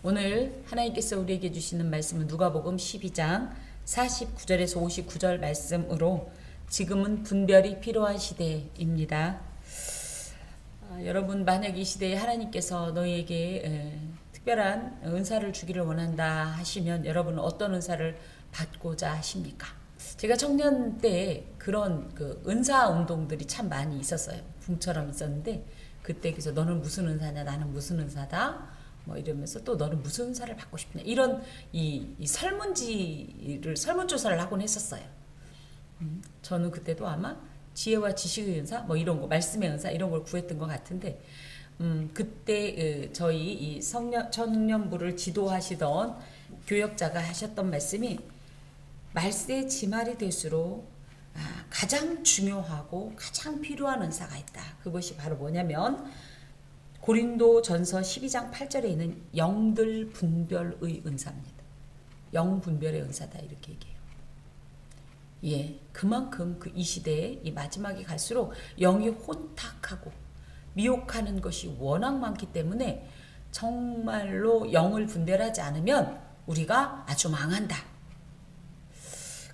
오늘 하나님께서 우리에게 주시는 말씀은 누가복음 12장 49절에서 59절 말씀으로 지금은 분별이 필요한 시대입니다. 여러분, 만약 이 시대에 하나님께서 너희에게 특별한 은사를 주기를 원한다 하시면 여러분은 어떤 은사를 받고자 하십니까? 제가 청년 때 그런 은사 운동들이 참 많이 있었어요. 붐처럼 있었는데 그때 그래서 너는 무슨 은사냐, 나는 무슨 은사다 뭐 이러면서 또 너는 무슨 은사를 받고 싶냐 이런 이 설문조사를 하곤 했었어요. 저는 그때도 아마 지혜와 지식의 은사 뭐 이런 거, 말씀의 은사 이런 걸 구했던 것 같은데 그때 저희 이 청년부를 지도하시던 교역자가 하셨던 말씀이 말세 지말이 될수록 가장 중요하고 가장 필요한 은사가 있다. 그것이 바로 뭐냐면 고린도 전서 12장 8절에 있는 영들 분별의 은사입니다. 영 분별의 은사다 이렇게 얘기해요. 예, 그만큼 이 시대에 이 마지막에 갈수록 영이 혼탁하고 미혹하는 것이 워낙 많기 때문에 정말로 영을 분별하지 않으면 우리가 아주 망한다.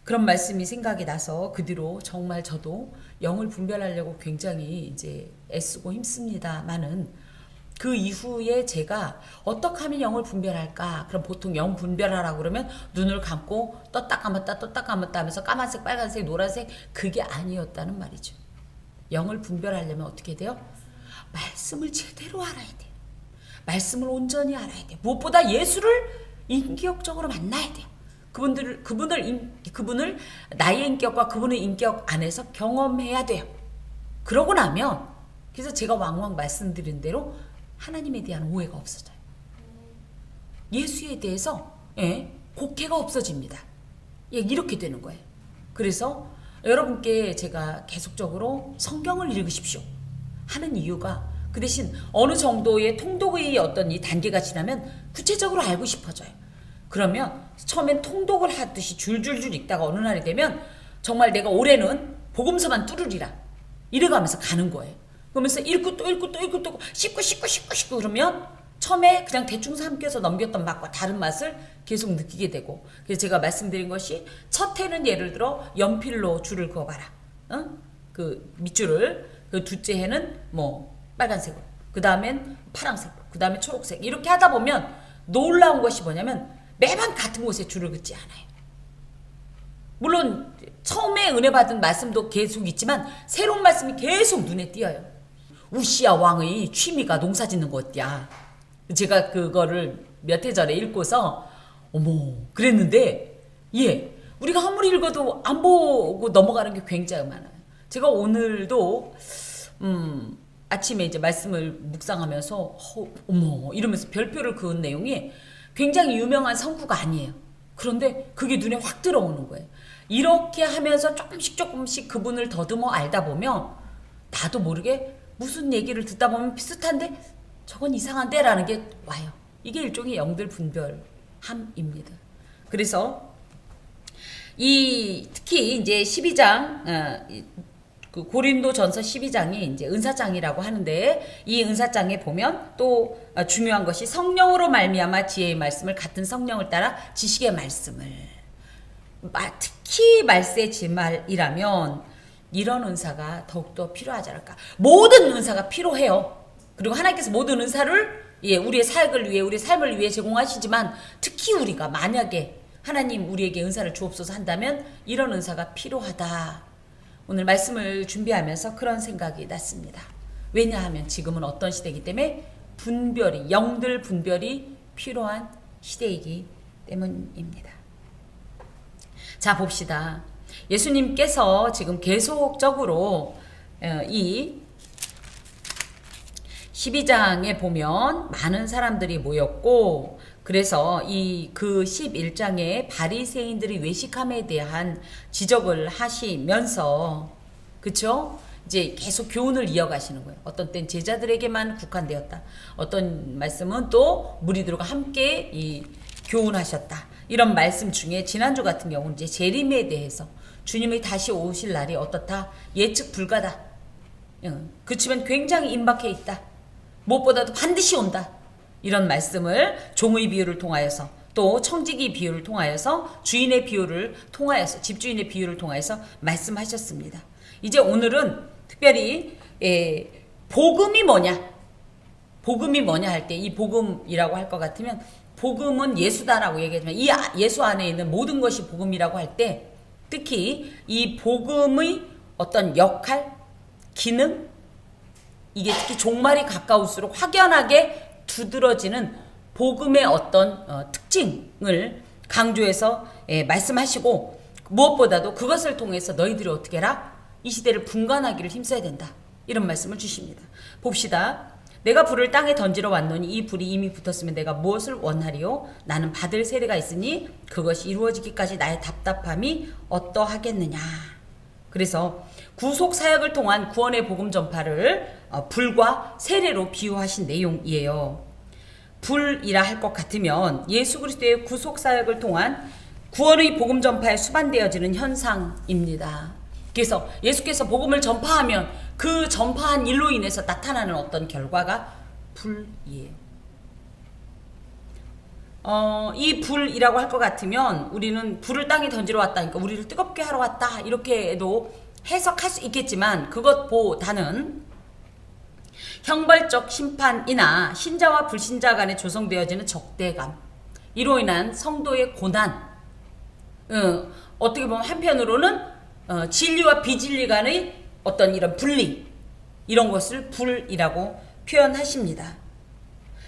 그런 말씀이 생각이 나서 그 뒤로 정말 저도 영을 분별하려고 굉장히 이제 애쓰고 힘씁니다만은 그 이후에 제가 어떻게 하면 영을 분별할까? 그럼 보통 영 분별하라고 그러면 눈을 감고 떴다 감았다 하면서 까만색, 빨간색, 노란색 그게 아니었다는 말이죠. 영을 분별하려면 어떻게 돼요? 말씀을 제대로 알아야 돼요. 말씀을 온전히 알아야 돼요. 무엇보다 예수를 인격적으로 만나야 돼요. 그분을 나의 인격과 그분의 인격 안에서 경험해야 돼요. 그러고 나면 그래서 제가 왕왕 말씀드린 대로 하나님에 대한 오해가 없어져요. 예수에 대해서 곡해가 없어집니다. 이렇게 되는 거예요. 그래서 여러분께 제가 계속적으로 성경을 읽으십시오 하는 이유가 그 대신 어느 정도의 통독의 어떤 이 단계가 지나면 구체적으로 알고 싶어져요. 그러면 처음엔 통독을 하듯이 줄줄줄 읽다가 어느 날이 되면 정말 내가 올해는 복음서만 뚫으리라 이래가면서 가는 거예요. 그러면서 읽고 또 읽고 또 읽고 또 씹고 그러면 처음에 그냥 대충 삼켜서 넘겼던 맛과 다른 맛을 계속 느끼게 되고, 그래서 제가 말씀드린 것이 첫 해는 예를 들어 연필로 줄을 그어봐라. 그 밑줄을. 그 둘째 해는 뭐 빨간색으로, 그 다음엔 파란색으로, 그 다음에 초록색 이렇게 하다 보면 놀라운 것이 뭐냐면 매번 같은 곳에 줄을 긋지 않아요. 물론 처음에 은혜 받은 말씀도 계속 있지만 새로운 말씀이 계속 눈에 띄어요. 우시야 왕의 취미가 농사 짓는 것이야. 제가 그거를 몇 해 전에 읽고서 어머 그랬는데 우리가 아무리 읽어도 안 보고 넘어가는 게 굉장히 많아요. 제가 오늘도 아침에 이제 말씀을 묵상하면서 어머 이러면서 별표를 그은 내용이 굉장히 유명한 성구가 아니에요. 그런데 그게 눈에 확 들어오는 거예요. 이렇게 하면서 조금씩 그분을 더듬어 알다 보면 나도 모르게 무슨 얘기를 듣다 보면 비슷한데 저건 이상한데 라는 게 와요. 이게 일종의 영들 분별함입니다. 그래서 특히 이제 12장 그 고린도 전서 12장이 이제 은사장이라고 하는데 이 은사장에 보면 또 중요한 것이 성령으로 말미암아 지혜의 말씀을 같은 성령을 따라 지식의 말씀을 특히 말세 지말이라면 이런 은사가 더욱더 필요하지 않을까. 모든 은사가 필요해요. 그리고 하나님께서 모든 은사를 우리의 사역을 위해 우리의 삶을 위해 제공하시지만 특히 우리가 만약에 하나님 우리에게 은사를 주옵소서 한다면 이런 은사가 필요하다. 오늘 말씀을 준비하면서 그런 생각이 났습니다. 왜냐하면 지금은 어떤 시대이기 때문에 영들 분별이 필요한 시대이기 때문입니다. 자, 봅시다. 예수님께서 지금 계속적으로 이 12장에 보면 많은 사람들이 모였고, 그래서 그 11장에 바리새인들의 외식함에 대한 지적을 하시면서, 그쵸? 이제 계속 교훈을 이어가시는 거예요. 어떤 땐 제자들에게만 국한되었다. 어떤 말씀은 또 무리들과 함께 교훈하셨다. 이런 말씀 중에 지난주 같은 경우는 이제 재림에 대해서 주님이 다시 오실 날이 어떻다? 예측 불가다. 그치만 굉장히 임박해 있다. 무엇보다도 반드시 온다. 이런 말씀을 종의 비유를 통하여서 또 청지기 비유를 통하여서 주인의 비유를 통하여서 집주인의 비유를 통하여서 말씀하셨습니다. 이제 오늘은 특별히 복음이 뭐냐? 복음이 뭐냐 할 때 이 복음이라고 할 것 같으면 복음은 예수다라고 얘기하지만 이 예수 안에 있는 모든 것이 복음이라고 할 때 특히 이 복음의 어떤 역할, 기능 이게 특히 종말이 가까울수록 확연하게 두드러지는 복음의 어떤 특징을 강조해서 말씀하시고 무엇보다도 그것을 통해서 너희들이 어떻게 해라? 이 시대를 분간하기를 힘써야 된다. 이런 말씀을 주십니다. 봅시다. 내가 불을 땅에 던지러 왔노니 이 불이 이미 붙었으면 내가 무엇을 원하리요? 나는 받을 세례가 있으니 그것이 이루어지기까지 나의 답답함이 어떠하겠느냐. 그래서 구속 사역을 통한 구원의 복음 전파를 불과 세례로 비유하신 내용이에요. 불이라 할 것 같으면 예수 그리스도의 구속 사역을 통한 구원의 복음 전파에 수반되어지는 현상입니다. 그래서 예수께서 복음을 전파하면 그 전파한 일로 인해서 나타나는 어떤 결과가 불이에요. 이 불이라고 할 것 같으면 우리는 불을 땅에 던지러 왔다니까 우리를 뜨겁게 하러 왔다 이렇게도 해석할 수 있겠지만 그것보다는 형벌적 심판이나 신자와 불신자 간에 조성되어지는 적대감 이로 인한 성도의 고난 어떻게 보면 한편으로는 진리와 비진리 간의 어떤 이런 분리 이런 것을 불이라고 표현하십니다.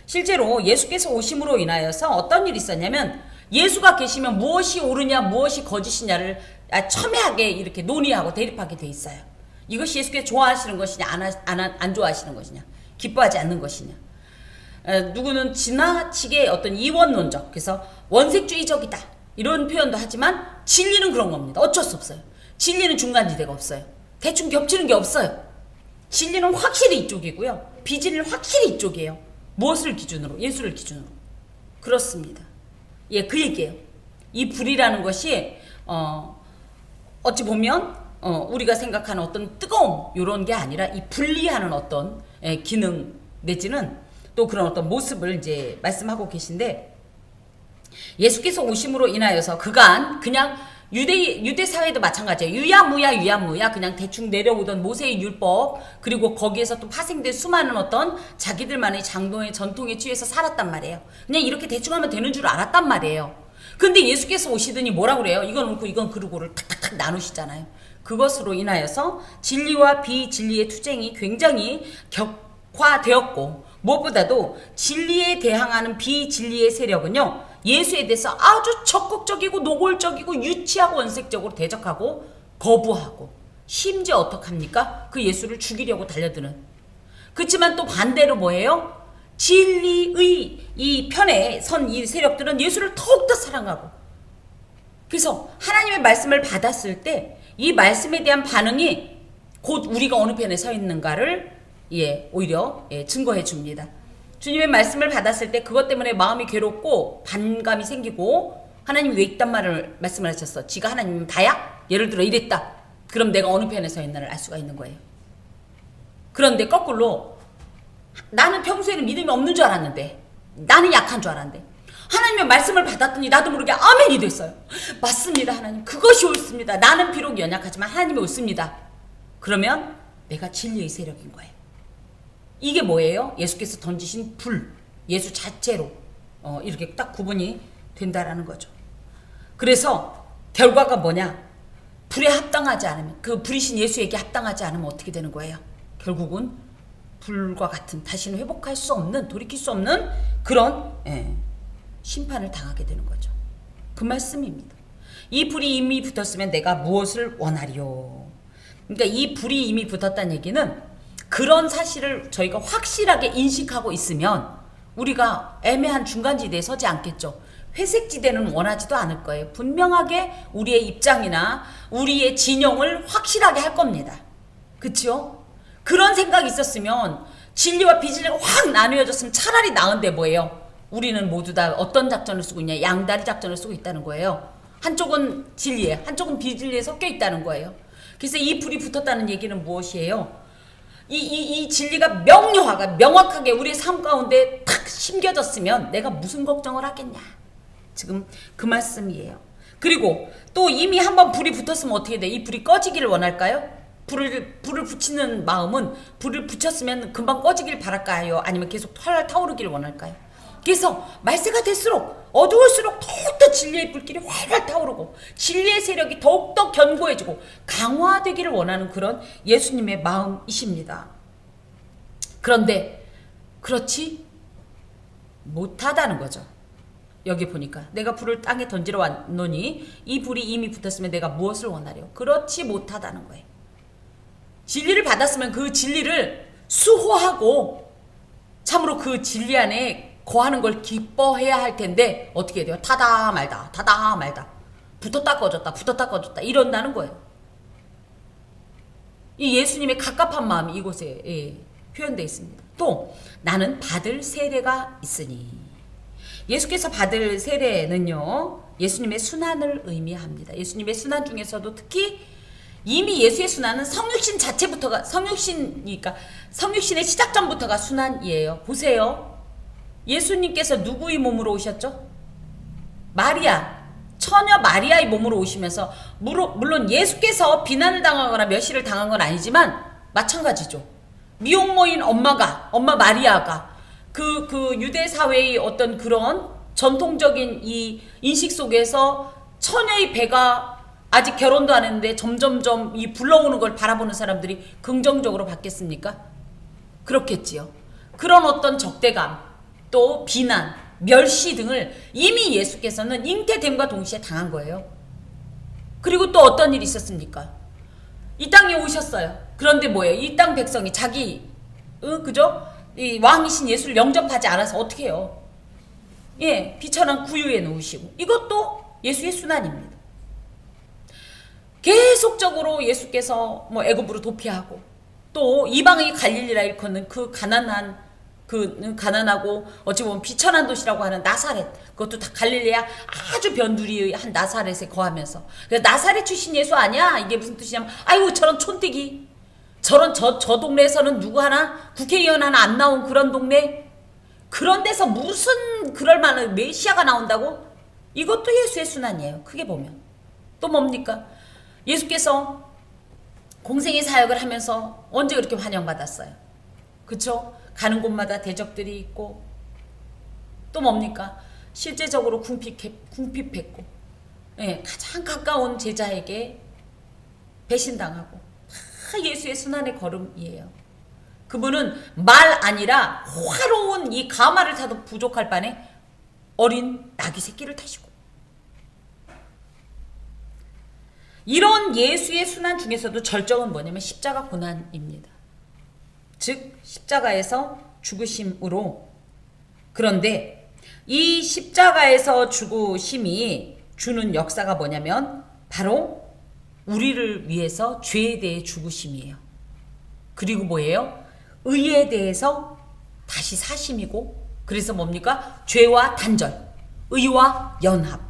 실제로 예수께서 오심으로 인하여서 어떤 일이 있었냐면 예수가 계시면 무엇이 옳으냐 무엇이 거짓이냐를 첨예하게 이렇게 논의하고 대립하게 돼 있어요. 이것이 예수께서 좋아하시는 것이냐 안 좋아하시는 것이냐 기뻐하지 않는 것이냐 누구는 지나치게 어떤 이원론적 그래서 원색주의적이다 이런 표현도 하지만 진리는 그런 겁니다. 어쩔 수 없어요. 진리는 중간지대가 없어요. 대충 겹치는 게 없어요. 진리는 확실히 이쪽이고요. 비진리는 확실히 이쪽이에요. 무엇을 기준으로? 예수를 기준으로. 그렇습니다. 예, 그 얘기예요. 이 불이라는 것이 어찌 보면 우리가 생각하는 어떤 뜨거움 이런 게 아니라 이 분리하는 어떤 기능 내지는 또 그런 어떤 모습을 이제 말씀하고 계신데 예수께서 오심으로 인하여서 그간 그냥 유대 사회도 마찬가지예요. 유야무야 그냥 대충 내려오던 모세의 율법 그리고 거기에서 또 파생된 수많은 어떤 자기들만의 장동의 전통에 취해서 살았단 말이에요. 그냥 이렇게 대충 하면 되는 줄 알았단 말이에요. 근데 예수께서 오시더니 뭐라 그래요? 이건 옳고 이건 그르고를 탁탁탁 나누시잖아요. 그것으로 인하여서 진리와 비진리의 투쟁이 굉장히 격화되었고 무엇보다도 진리에 대항하는 비진리의 세력은요. 예수에 대해서 아주 적극적이고 노골적이고 유치하고 원색적으로 대적하고 거부하고 심지어 어떡합니까? 그 예수를 죽이려고 달려드는. 그렇지만 또 반대로 뭐예요? 진리의 이 편에 선 이 세력들은 예수를 더욱더 사랑하고 그래서 하나님의 말씀을 받았을 때 이 말씀에 대한 반응이 곧 우리가 어느 편에 서 있는가를 오히려 증거해 줍니다. 주님의 말씀을 받았을 때 그것 때문에 마음이 괴롭고 반감이 생기고 하나님 왜 이딴 말씀을 하셨어? 지가 하나님은 다야? 예를 들어 이랬다. 그럼 내가 어느 편에 서 있나를 알 수가 있는 거예요. 그런데 거꾸로 나는 평소에는 믿음이 없는 줄 알았는데 나는 약한 줄 알았는데 하나님의 말씀을 받았더니 나도 모르게 아멘이 됐어요. 맞습니다 하나님 그것이 옳습니다. 나는 비록 연약하지만 하나님이 옳습니다. 그러면 내가 진리의 세력인 거예요. 이게 뭐예요? 예수께서 던지신 불 예수 자체로 이렇게 딱 구분이 된다라는 거죠. 그래서 결과가 뭐냐? 불에 합당하지 않으면 그 불이신 예수에게 합당하지 않으면 어떻게 되는 거예요? 결국은 불과 같은 다시는 회복할 수 없는 돌이킬 수 없는 그런 심판을 당하게 되는 거죠. 그 말씀입니다. 이 불이 이미 붙었으면 내가 무엇을 원하리요. 그러니까 이 불이 이미 붙었다는 얘기는 그런 사실을 저희가 확실하게 인식하고 있으면 우리가 애매한 중간지대에 서지 않겠죠. 회색지대는 원하지도 않을 거예요. 분명하게 우리의 입장이나 우리의 진영을 확실하게 할 겁니다. 그쵸? 그런 생각이 있었으면 진리와 비진리가 확 나누어졌으면 차라리 나은데 뭐예요? 우리는 모두 다 어떤 작전을 쓰고 있냐? 양다리 작전을 쓰고 있다는 거예요. 한쪽은 진리에, 한쪽은 비진리에 섞여 있다는 거예요. 그래서 이 불이 붙었다는 얘기는 무엇이에요? 이 진리가 명확하게 우리의 삶 가운데 탁 심겨졌으면 내가 무슨 걱정을 하겠냐. 지금 그 말씀이에요. 그리고 또 이미 한번 불이 붙었으면 어떻게 돼? 이 불이 꺼지기를 원할까요? 불을 붙이는 마음은 불을 붙였으면 금방 꺼지길 바랄까요? 아니면 계속 활활 타오르기를 원할까요? 그래서 말세가 될수록 어두울수록 더욱더 진리의 불길이 활활 타오르고 진리의 세력이 더욱더 견고해지고 강화되기를 원하는 그런 예수님의 마음이십니다. 그런데 그렇지 못하다는 거죠. 여기 보니까 내가 불을 땅에 던지러 왔노니 이 불이 이미 붙었으면 내가 무엇을 원하려? 그렇지 못하다는 거예요. 진리를 받았으면 그 진리를 수호하고 참으로 그 진리 안에 거하는 걸 기뻐해야 할 텐데 어떻게 돼요? 타다 말다 붙었다 꺼졌다 이런다는 거예요. 이 예수님의 갑갑한 마음이 이곳에 표현되어 있습니다. 또 나는 받을 세례가 있으니, 예수께서 받을 세례는요 예수님의 순환을 의미합니다. 예수님의 순환 중에서도 특히 이미 예수의 순환은 성육신 자체부터가 성육신의 시작전부터가 순환이에요. 보세요. 예수님께서 누구의 몸으로 오셨죠? 마리아, 처녀 마리아의 몸으로 오시면서 물론 예수께서 비난을 당하거나 멸시를 당한 건 아니지만 마찬가지죠. 미혼모인 엄마 마리아가 그 유대 사회의 어떤 그런 전통적인 이 인식 속에서 처녀의 배가 아직 결혼도 안 했는데 점점점 이 불러오는 걸 바라보는 사람들이 긍정적으로 받겠습니까? 그렇겠지요. 그런 어떤 적대감, 또 비난, 멸시 등을 이미 예수께서는 잉태됨과 동시에 당한 거예요. 그리고 또 어떤 일이 있었습니까? 이 땅에 오셨어요. 그런데 뭐예요? 이 땅 백성이 그죠? 이 왕이신 예수를 영접하지 않아서 어떻게 해요? 비천한 구유에 놓으시고, 이것도 예수의 순환입니다. 계속적으로 예수께서 애굽으로 도피하고 또 이방의 갈릴리라 일컫는 그 가난하고 어찌 보면 비천한 도시라고 하는 나사렛, 그것도 다 갈릴리아 아주 변두리의 한 나사렛에 거하면서, 그래서 나사렛 출신 예수 아니야? 이게 무슨 뜻이냐면 아이고 저런 촌뜨기, 저 동네에서는 누구 하나 국회의원 하나 안 나온 그런 동네, 그런 데서 무슨 그럴 만한 메시아가 나온다고? 이것도 예수의 순환이에요. 크게 보면. 또 뭡니까? 예수께서 공생의 사역을 하면서 언제 그렇게 환영받았어요? 그쵸? 가는 곳마다 대적들이 있고, 또 뭡니까? 실제적으로 궁핍했고, 가장 가까운 제자에게 배신당하고, 다 예수의 순환의 걸음이에요. 그분은 말 아니라 화로운 이 가마를 타도 부족할 바에 어린 나귀 새끼를 타시고, 이런 예수의 순환 중에서도 절정은 뭐냐면 십자가 고난입니다. 즉 십자가에서 죽으심으로. 그런데 이 십자가에서 죽으심이 주는 역사가 뭐냐면 바로 우리를 위해서 죄에 대해 죽으심이에요. 그리고 뭐예요? 의에 대해서 다시 사심이고, 그래서 뭡니까? 죄와 단절, 의와 연합.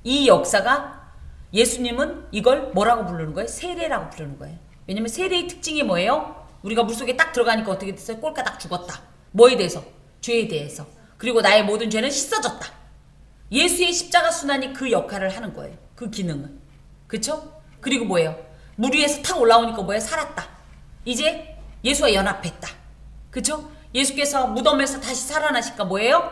이 역사가 예수님은 이걸 뭐라고 부르는 거예요? 세례라고 부르는 거예요. 왜냐면 세례의 특징이 뭐예요? 우리가 물속에 딱 들어가니까 어떻게 됐어요? 꼴까닥 죽었다. 뭐에 대해서? 죄에 대해서. 그리고 나의 모든 죄는 씻어졌다. 예수의 십자가 순환이 그 역할을 하는 거예요. 그 기능은. 그쵸? 그리고 뭐예요? 물 위에서 탁 올라오니까 뭐예요? 살았다. 이제 예수와 연합했다. 그쵸? 예수께서 무덤에서 다시 살아나시니까 뭐예요?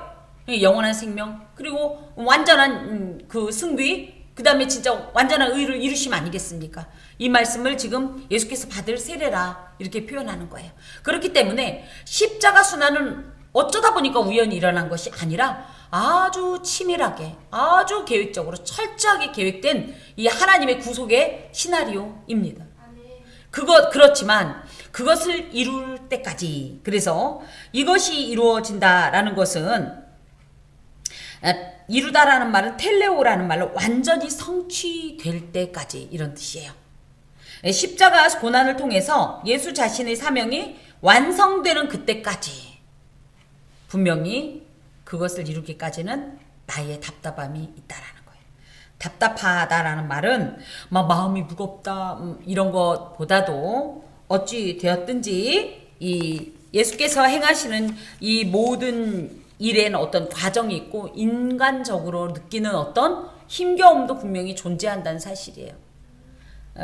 영원한 생명, 그리고 완전한 그 승리, 그 다음에 진짜 완전한 의를 이루심 아니겠습니까? 이 말씀을 지금 예수께서 받을 세례라 이렇게 표현하는 거예요. 그렇기 때문에 십자가 순환은 어쩌다 보니까 우연히 일어난 것이 아니라 아주 치밀하게, 아주 계획적으로 철저하게 계획된 이 하나님의 구속의 시나리오입니다. 그렇지만 그것을 이룰 때까지, 그래서 이것이 이루어진다라는 것은, 이루다라는 말은 텔레오라는 말로 완전히 성취될 때까지, 이런 뜻이에요. 십자가 고난을 통해서 예수 자신의 사명이 완성되는 그때까지, 분명히 그것을 이루기까지는 나의 답답함이 있다라는 거예요. 답답하다라는 말은 막 마음이 무겁다 이런 것보다도 어찌 되었든지 이 예수께서 행하시는 이 모든 일에는 어떤 과정이 있고 인간적으로 느끼는 어떤 힘겨움도 분명히 존재한다는 사실이에요.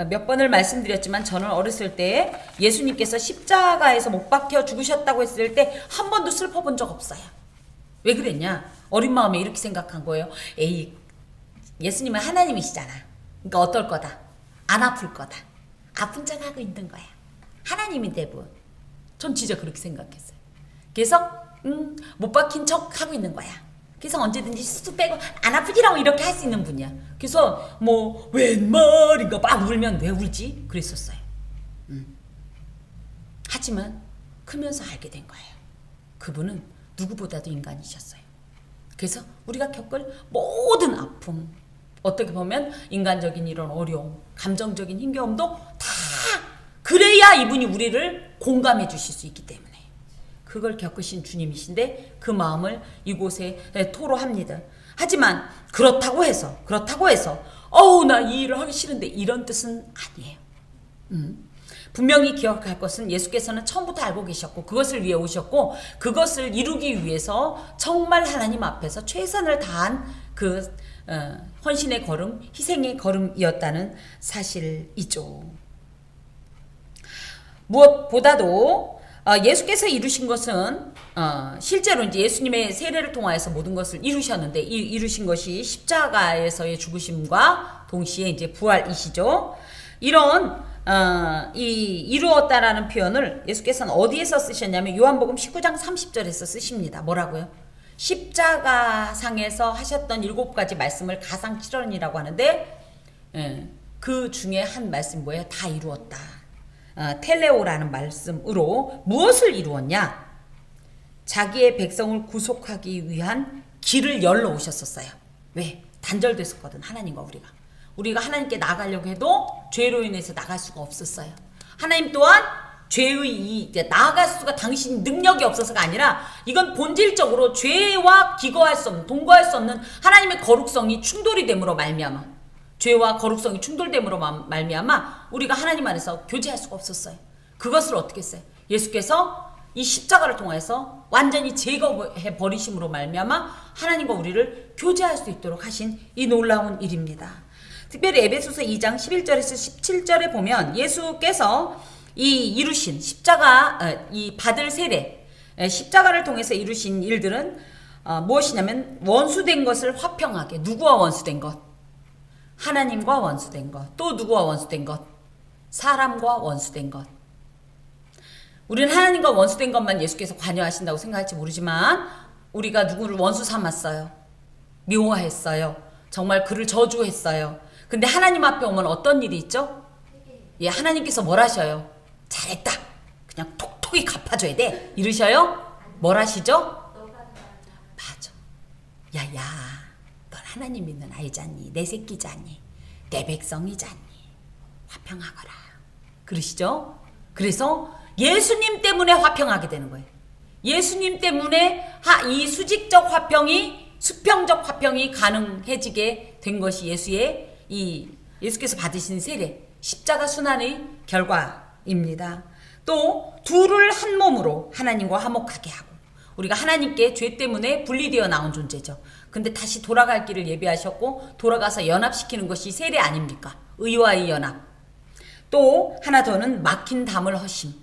몇 번을 말씀드렸지만 저는 어렸을 때 예수님께서 십자가에서 못 박혀 죽으셨다고 했을 때 한 번도 슬퍼본 적 없어요. 왜 그랬냐? 어린 마음에 이렇게 생각한 거예요. 에이, 예수님은 하나님이시잖아. 그러니까 어떨 거다? 안 아플 거다. 아픈 척 하고 있는 거야. 하나님인데 뭐. 전 진짜 그렇게 생각했어요. 그래서 못 박힌 척 하고 있는 거야. 그래서 언제든지 수수 빼고 안 아프지라고 이렇게 할 수 있는 분이야. 그래서 뭐 웬 말인가 막 울면 왜 울지? 그랬었어요. 하지만 크면서 알게 된 거예요. 그분은 누구보다도 인간이셨어요. 그래서 우리가 겪을 모든 아픔, 어떻게 보면 인간적인 이런 어려움, 감정적인 힘겨움도 다 그래야 이분이 우리를 공감해 주실 수 있기 때문에 그걸 겪으신 주님이신데 그 마음을 이곳에 토로합니다. 하지만 그렇다고 해서 어우 나 이 일을 하기 싫은데 이런 뜻은 아니에요. 분명히 기억할 것은 예수께서는 처음부터 알고 계셨고 그것을 위해 오셨고 그것을 이루기 위해서 정말 하나님 앞에서 최선을 다한 그 헌신의 걸음, 희생의 걸음이었다는 사실이죠. 무엇보다도 예수께서 이루신 것은 실제로 이제 예수님의 세례를 통하여서 모든 것을 이루셨는데 이루신 것이 십자가에서의 죽으심과 동시에 이제 부활이시죠. 이런 이 이루었다라는 표현을 예수께서는 어디에서 쓰셨냐면 요한복음 19장 30절에서 쓰십니다. 뭐라고요? 십자가상에서 하셨던 7가지 말씀을 가상칠언이라고 하는데 그 중에 한 말씀이 뭐예요? 다 이루었다. 텔레오라는 말씀으로 무엇을 이루었냐? 자기의 백성을 구속하기 위한 길을 열러 오셨었어요. 왜? 단절됐었거든. 하나님과 우리가 하나님께 나가려고 해도 죄로 인해서 나갈 수가 없었어요. 하나님 또한 죄의 나아갈 수가 당신 능력이 없어서가 아니라 이건 본질적으로 죄와 기거할 수 없는, 동거할 수 없는 하나님의 거룩성이 충돌이 됨으로 말미암아 죄와 거룩성이 충돌됨으로 말미암아 우리가 하나님 안에서 교제할 수가 없었어요. 그것을 어떻게 했어요? 예수께서 이 십자가를 통해서 완전히 제거해 버리심으로 말미암아 하나님과 우리를 교제할 수 있도록 하신 이 놀라운 일입니다. 특별히 에베소서 2장 11절에서 17절에 보면 예수께서 이 이루신 십자가 이 받을 세례 십자가를 통해서 이루신 일들은 무엇이냐면 원수된 것을 화평하게 누구와 원수된 것? 하나님과 원수된 것. 또 누구와 원수된 것? 사람과 원수된 것. 우리는 하나님과 원수된 것만 예수께서 관여하신다고 생각할지 모르지만 우리가 누구를 원수 삼았어요. 미워했어요. 정말 그를 저주했어요. 근데 하나님 앞에 오면 어떤 일이 있죠? 예, 하나님께서 뭘 하셔요? 잘했다. 그냥 톡톡히 갚아줘야 돼. 이러셔요? 뭘 하시죠? 맞아. 야야. 하나님 믿는 아이잖니, 내 새끼잖니, 내 백성이잖니, 화평하거라. 그러시죠? 그래서 예수님 때문에 화평하게 되는 거예요. 예수님 때문에 이 수직적 화평이, 수평적 화평이 가능해지게 된 것이 예수께서 받으신 세례, 십자가 순환의 결과입니다. 또 둘을 한 몸으로 하나님과 화목하게 하고 우리가 하나님께 죄 때문에 분리되어 나온 존재죠. 근데 다시 돌아갈 길을 예비하셨고 돌아가서 연합시키는 것이 세례 아닙니까? 의와의 연합. 또 하나 더는 막힌 담을 허심.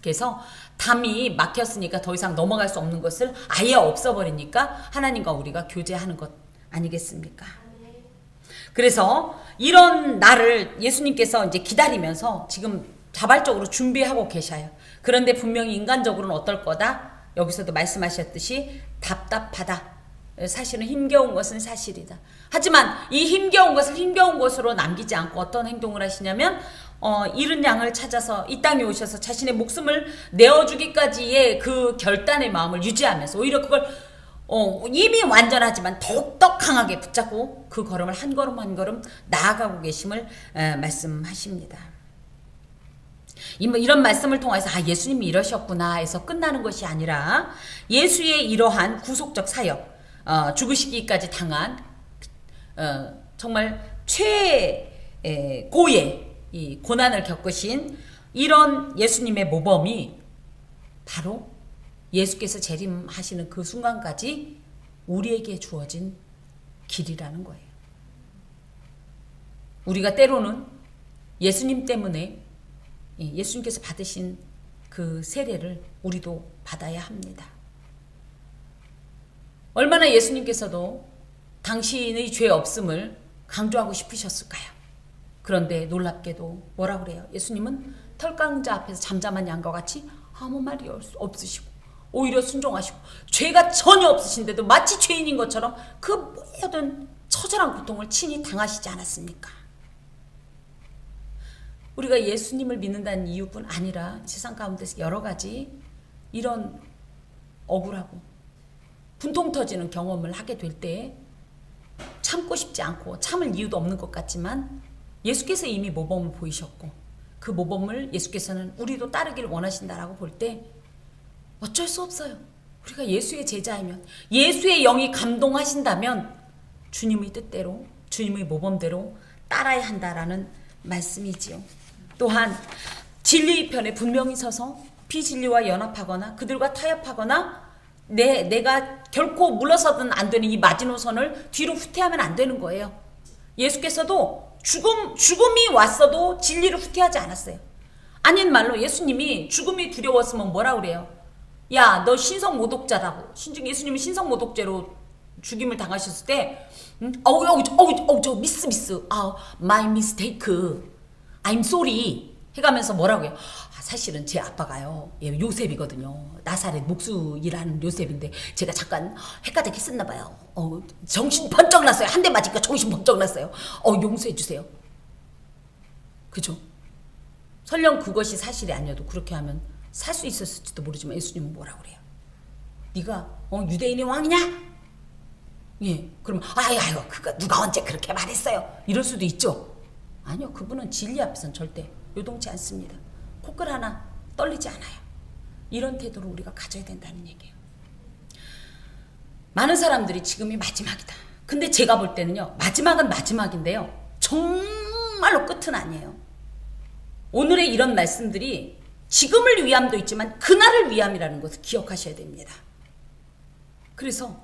그래서 담이 막혔으니까 더 이상 넘어갈 수 없는 것을 아예 없어버리니까 하나님과 우리가 교제하는 것 아니겠습니까? 그래서 이런 날을 예수님께서 이제 기다리면서 지금 자발적으로 준비하고 계셔요. 그런데 분명히 인간적으로는 어떨 거다? 여기서도 말씀하셨듯이 답답하다. 사실은 힘겨운 것은 사실이다. 하지만 이 힘겨운 것을 힘겨운 것으로 남기지 않고 어떤 행동을 하시냐면 잃은 양을 찾아서 이 땅에 오셔서 자신의 목숨을 내어주기까지의 그 결단의 마음을 유지하면서 오히려 그걸 이미 완전하지만 더욱더 강하게 붙잡고 그 걸음을 한 걸음 한 걸음 나아가고 계심을 말씀하십니다. 이런 말씀을 통해서 예수님이 이러셨구나 해서 끝나는 것이 아니라 예수의 이러한 구속적 사역, 죽으시기까지 당한 정말 최고의 이 고난을 겪으신 이런 예수님의 모범이 바로 예수께서 재림하시는 그 순간까지 우리에게 주어진 길이라는 거예요. 우리가 때로는 예수님 때문에 예수님께서 받으신 그 세례를 우리도 받아야 합니다. 얼마나 예수님께서도 당신의 죄 없음을 강조하고 싶으셨을까요? 그런데 놀랍게도 뭐라 그래요? 예수님은 털강자 앞에서 잠잠한 양과 같이 아무 말이 없으시고 오히려 순종하시고 죄가 전혀 없으신데도 마치 죄인인 것처럼 그 모든 처절한 고통을 친히 당하시지 않았습니까? 우리가 예수님을 믿는다는 이유뿐 아니라 세상 가운데서 여러 가지 이런 억울하고 분통 터지는 경험을 하게 될 때 참고 싶지 않고 참을 이유도 없는 것 같지만 예수께서 이미 모범을 보이셨고 그 모범을 예수께서는 우리도 따르길 원하신다라고 볼 때 어쩔 수 없어요. 우리가 예수의 제자이면 예수의 영이 감동하신다면 주님의 뜻대로 주님의 모범대로 따라야 한다라는 말씀이지요. 또한 진리의 편에 분명히 서서 비진리와 연합하거나 그들과 타협하거나 내가 결코 물러서든 안 되는 이 마지노선을 뒤로 후퇴하면 안 되는 거예요. 예수께서도 죽음이 왔어도 진리를 후퇴하지 않았어요. 아닌 말로 예수님이 죽음이 두려웠으면 뭐라 그래요? 야, 너 신성모독자라고. 예수님은 신성모독죄로 죽임을 당하셨을 때 저 미스 my mistake I'm sorry 해가면서 뭐라고 해요? 사실은 제 아빠가요 요셉이거든요. 나사렛 목수이라는 요셉인데 제가 잠깐 헷갈리게 했었나 봐요. 정신 번쩍 났어요. 한 대 맞으니까 정신 번쩍 났어요. 용서해 주세요. 그죠? 설령 그것이 사실이 아니어도 그렇게 하면 살 수 있었을지도 모르지만 예수님은 뭐라고 그래요? 네가 유대인의 왕이냐? 예, 그러면 아이고 그거 누가 언제 그렇게 말했어요? 이럴 수도 있죠. 아니요, 그분은 진리 앞에서는 절대 요동치 않습니다. 코끝 하나 떨리지 않아요. 이런 태도를 우리가 가져야 된다는 얘기예요. 많은 사람들이 지금이 마지막이다. 근데 제가 볼 때는요, 마지막은 마지막인데요, 정말로 끝은 아니에요. 오늘의 이런 말씀들이 지금을 위함도 있지만 그날을 위함이라는 것을 기억하셔야 됩니다. 그래서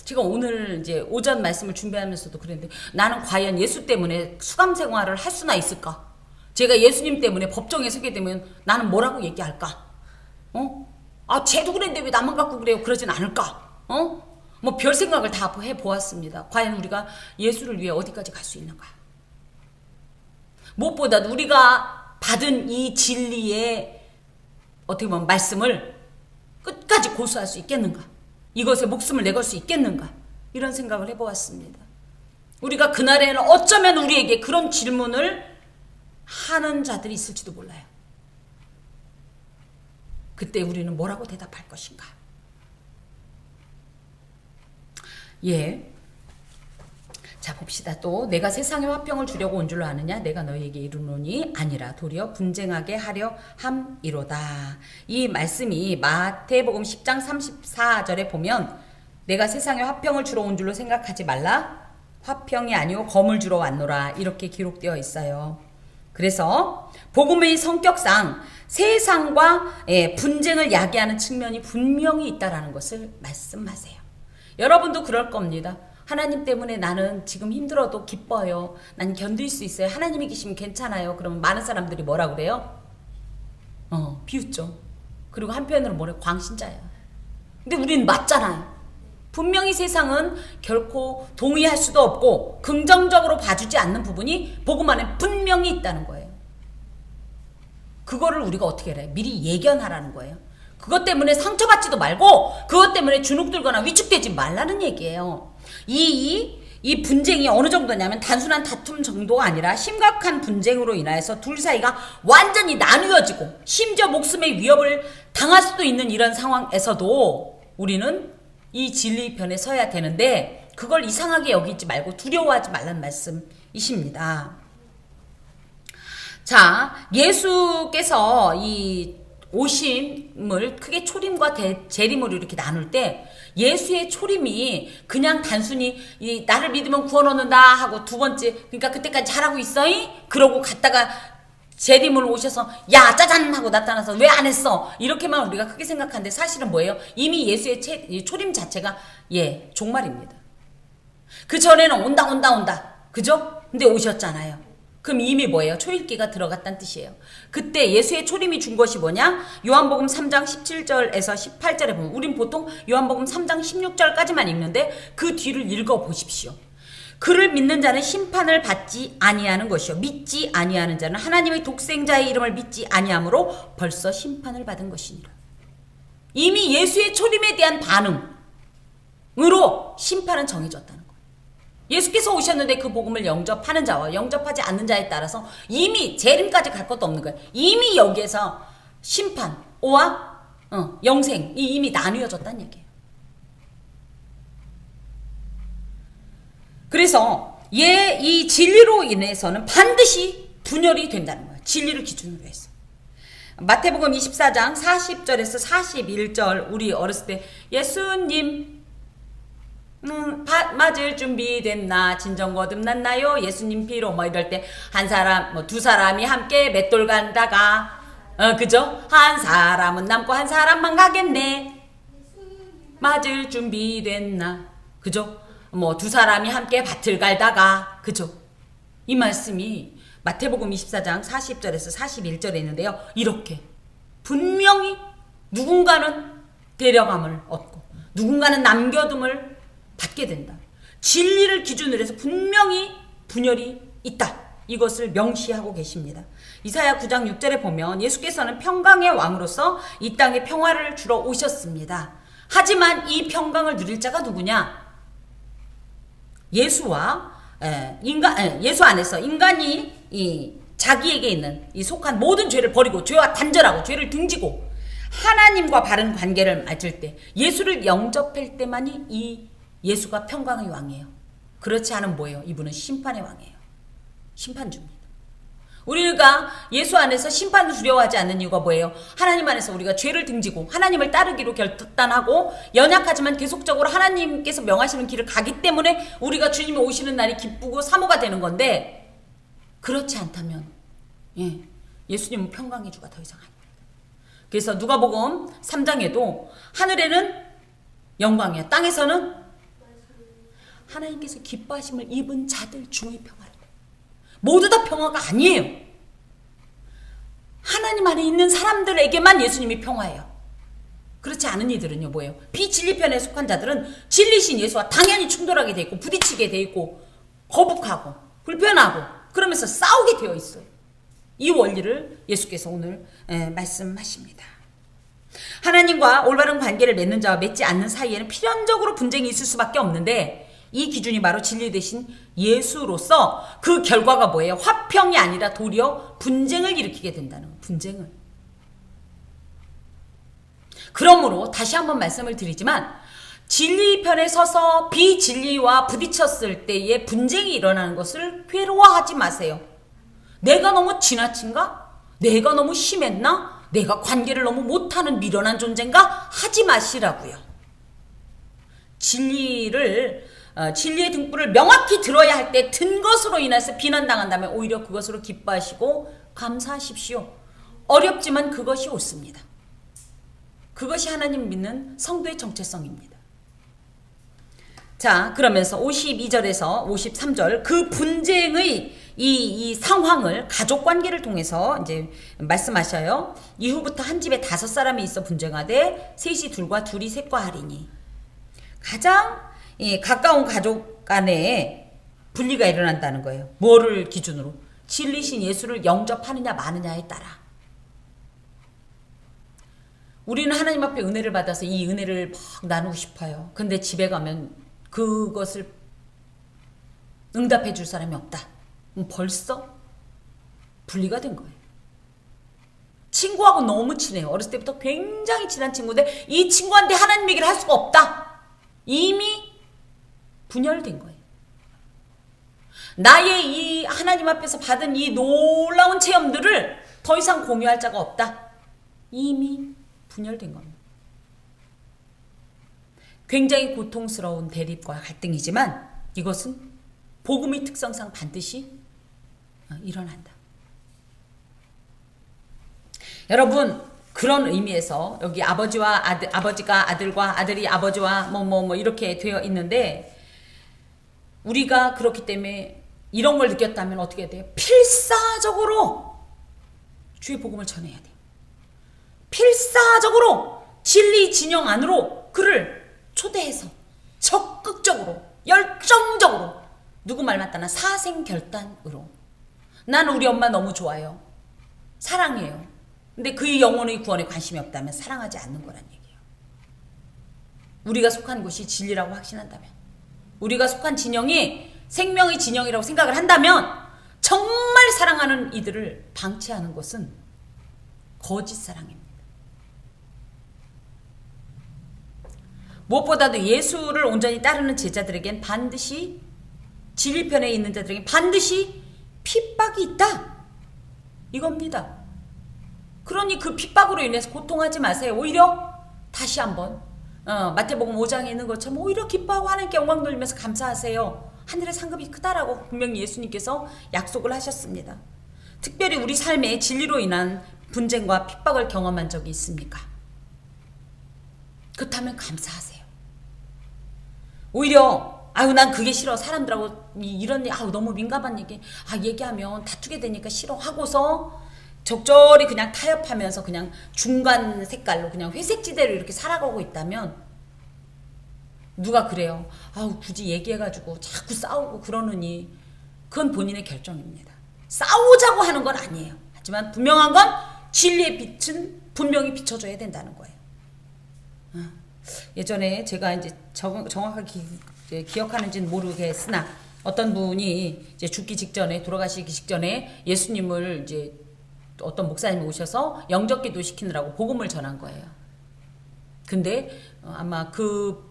제가 오늘 이제 오전 말씀을 준비하면서도 그랬는데 나는 과연 예수 때문에 수감 생활을 할 수나 있을까? 제가 예수님 때문에 법정에 서게 되면 나는 뭐라고 얘기할까? 쟤도 그랬는데 왜 나만 갖고 그래요? 그러진 않을까? 뭐 별 생각을 다 해보았습니다. 과연 우리가 예수를 위해 어디까지 갈 수 있는가? 무엇보다 우리가 받은 이 진리의 어떻게 보면 말씀을 끝까지 고수할 수 있겠는가? 이것에 목숨을 내걸 수 있겠는가? 이런 생각을 해보았습니다. 우리가 그날에는 어쩌면 우리에게 그런 질문을 하는 자들이 있을지도 몰라요. 그때 우리는 뭐라고 대답할 것인가? 예. 자, 봅시다. 또 내가 세상에 화평을 주려고 온 줄로 아느냐? 내가 너희에게 이르노니 아니라 도리어 분쟁하게 하려 함이로다. 이 말씀이 마태복음 10장 34절에 보면 내가 세상에 화평을 주러 온 줄로 생각하지 말라. 화평이 아니오 검을 주러 왔노라. 이렇게 기록되어 있어요. 그래서 복음의 성격상 세상과 분쟁을 야기하는 측면이 분명히 있다라는 것을 말씀하세요. 여러분도 그럴 겁니다. 하나님 때문에 나는 지금 힘들어도 기뻐요. 난 견딜 수 있어요. 하나님이 계시면 괜찮아요. 그러면 많은 사람들이 뭐라 그래요? 비웃죠. 그리고 한편으로 뭐래? 광신자예요. 근데 우리는 맞잖아요. 분명히 세상은 결코 동의할 수도 없고 긍정적으로 봐주지 않는 부분이 복음 안에 분명히 있다는 거예요. 그거를 우리가 어떻게 해야 해? 미리 예견하라는 거예요. 그것 때문에 상처받지도 말고 그것 때문에 주눅들거나 위축되지 말라는 얘기예요. 이 분쟁이 어느 정도냐면 단순한 다툼 정도가 아니라 심각한 분쟁으로 인하여서 둘 사이가 완전히 나누어지고 심지어 목숨의 위협을 당할 수도 있는 이런 상황에서도 우리는 이 진리 편에 서야 되는데 그걸 이상하게 여기지 말고 두려워하지 말라는 말씀이십니다. 자, 예수께서 이 오심을 크게 초림과 재림으로 이렇게 나눌 때 예수의 초림이 그냥 단순히 나를 믿으면 구원 얻는다 하고 두 번째 그러니까 그때까지 잘하고 있어이? 그러고 갔다가 재림을 오셔서 야 짜잔 하고 나타나서 왜 안 했어 이렇게만 우리가 크게 생각하는데 사실은 뭐예요? 이미 예수의 초림 자체가 종말입니다. 그 전에는 온다 그죠? 근데 오셨잖아요. 그럼 이미 뭐예요? 초일기가 들어갔다는 뜻이에요. 그때 예수의 초림이 준 것이 뭐냐? 요한복음 3장 17절에서 18절에 보면 우린 보통 요한복음 3장 16절까지만 읽는데 그 뒤를 읽어보십시오. 그를 믿는 자는 심판을 받지 아니하는 것이요 믿지 아니하는 자는 하나님의 독생자의 이름을 믿지 아니함으로 벌써 심판을 받은 것이니라. 이미 예수의 초림에 대한 반응으로 심판은 정해졌다는 거예요. 예수께서 오셨는데 그 복음을 영접하는 자와 영접하지 않는 자에 따라서 이미 재림까지 갈 것도 없는 거예요. 이미 여기에서 심판과 영생이 이미 나뉘어졌다는 얘기예요. 그래서 이 진리로 인해서는 반드시 분열이 된다는 거예요. 진리를 기준으로 해서. 마태복음 24장 40절에서 41절 우리 어렸을 때 예수님 맞을 준비 됐나 진정 거듭났나요 예수님 피로 뭐 이럴 때 한 사람 두 사람이 함께 맷돌 간다가 그죠? 한 사람은 남고 한 사람만 가겠네 맞을 준비 됐나 그죠? 두 사람이 함께 밭을 갈다가 그죠? 이 말씀이 마태복음 24장 40절에서 41절에 있는데요. 이렇게 분명히 누군가는 데려감을 얻고 누군가는 남겨둠을 받게 된다. 진리를 기준으로 해서 분명히 분열이 있다. 이것을 명시하고 계십니다. 이사야 9장 6절에 보면 예수께서는 평강의 왕으로서 이 땅에 평화를 주러 오셨습니다. 하지만 이 평강을 누릴 자가 누구냐? 예수 안에서 인간이 자기에게 있는 이 속한 모든 죄를 버리고 죄와 단절하고 죄를 등지고 하나님과 바른 관계를 맺을 때 예수를 영접할 때만이 이 예수가 평강의 왕이에요. 그렇지 않으면 뭐예요? 이분은 심판의 왕이에요. 심판주입니다. 우리가 예수 안에서 심판을 두려워하지 않는 이유가 뭐예요? 하나님 안에서 우리가 죄를 등지고 하나님을 따르기로 결단하고 연약하지만 계속적으로 하나님께서 명하시는 길을 가기 때문에 우리가 주님이 오시는 날이 기쁘고 사모가 되는 건데 그렇지 않다면 예수님은 평강의 주가 더 이상 아닙니다. 그래서 누가복음 3장에도 하늘에는 영광이야 땅에서는 하나님께서 기뻐하심을 입은 자들 중의 평화를 모두 다 평화가 아니에요. 하나님 안에 있는 사람들에게만 예수님이 평화예요. 그렇지 않은 이들은요 뭐예요? 비진리편에 속한 자들은 진리신 예수와 당연히 충돌하게 돼 있고 부딪히게 돼 있고 거북하고 불편하고 그러면서 싸우게 되어 있어요. 이 원리를 예수께서 오늘 말씀하십니다. 하나님과 올바른 관계를 맺는 자와 맺지 않는 사이에는 필연적으로 분쟁이 있을 수밖에 없는데 이 기준이 바로 진리 대신 예수로서 그 결과가 뭐예요? 화평이 아니라 도리어 분쟁을 일으키게 된다는 거예요. 분쟁을. 그러므로 다시 한번 말씀을 드리지만 진리편에 서서 비진리와 부딪혔을 때의 분쟁이 일어나는 것을 괴로워하지 마세요. 내가 너무 지나친가? 내가 너무 심했나? 내가 관계를 너무 못하는 미련한 존재인가? 하지 마시라고요. 진리의 등불을 명확히 들어야 할 때 든 것으로 인해서 비난당한다면 오히려 그것으로 기뻐하시고 감사하십시오. 어렵지만 그것이 옳습니다. 그것이 하나님 믿는 성도의 정체성입니다. 자, 그러면서 52절에서 53절 그 분쟁의 이 상황을 가족 관계를 통해서 이제 말씀하셔요. 이후부터 한 집에 5사람이 있어 분쟁하되 셋이 둘과 둘이 셋과 하리니 가장 가까운 가족 간에 분리가 일어난다는 거예요. 뭐를 기준으로? 진리신 예수를 영접하느냐 마느냐에 따라. 우리는 하나님 앞에 은혜를 받아서 이 은혜를 막 나누고 싶어요. 근데 집에 가면 그것을 응답해 줄 사람이 없다. 벌써 분리가 된 거예요. 친구하고 너무 친해요. 어렸을 때부터 굉장히 친한 친구인데 이 친구한테 하나님 얘기를 할 수가 없다. 이미 분열된 거예요. 나의 이 하나님 앞에서 받은 이 놀라운 체험들을 더 이상 공유할 자가 없다. 이미 분열된 겁니다. 굉장히 고통스러운 대립과 갈등이지만 이것은 복음의 특성상 반드시 일어난다. 여러분, 그런 의미에서 여기 아버지와 아버지가 아들과 아들이 아버지와 뭐 이렇게 되어 있는데, 우리가 그렇기 때문에 이런 걸 느꼈다면 어떻게 해야 돼요? 필사적으로 주의 복음을 전해야 돼요. 필사적으로 진리 진영 안으로 그를 초대해서 적극적으로 열정적으로, 누구 말 맞다나 사생결단으로. 난 우리 엄마 너무 좋아요. 사랑해요. 근데 그의 영혼의 구원에 관심이 없다면 사랑하지 않는 거란 얘기예요. 우리가 속한 곳이 진리라고 확신한다면, 우리가 속한 진영이 생명의 진영이라고 생각을 한다면, 정말 사랑하는 이들을 방치하는 것은 거짓 사랑입니다. 무엇보다도 예수를 온전히 따르는 제자들에겐 반드시, 진리편에 있는 자들에겐 반드시 핍박이 있다, 이겁니다. 그러니 그 핍박으로 인해서 고통하지 마세요. 오히려 다시 한번 마태복음 5장에 있는 것처럼 오히려 기뻐하고 하나님께 영광 돌리면서 감사하세요. 하늘의 상급이 크다라고 분명히 예수님께서 약속을 하셨습니다. 특별히 우리 삶에 진리로 인한 분쟁과 핍박을 경험한 적이 있습니까? 그렇다면 감사하세요. 오히려 아유 난 그게 싫어, 사람들하고 이런 아유 너무 민감한 얘기 얘기하면 다투게 되니까 싫어 하고서 적절히 그냥 타협하면서 그냥 중간 색깔로 그냥 회색지대로 이렇게 살아가고 있다면, 누가 그래요? 아우 굳이 얘기해가지고 자꾸 싸우고 그러느니, 그건 본인의 결정입니다. 싸우자고 하는 건 아니에요. 하지만 분명한 건 진리의 빛은 분명히 비춰줘야 된다는 거예요. 예전에 제가 이제 정확하게 기억하는지는 모르겠으나 어떤 분이 이제 죽기 직전에, 돌아가시기 직전에 예수님을 이제 어떤 목사님이 오셔서 영접기도 시키느라고 복음을 전한 거예요. 근데 아마 그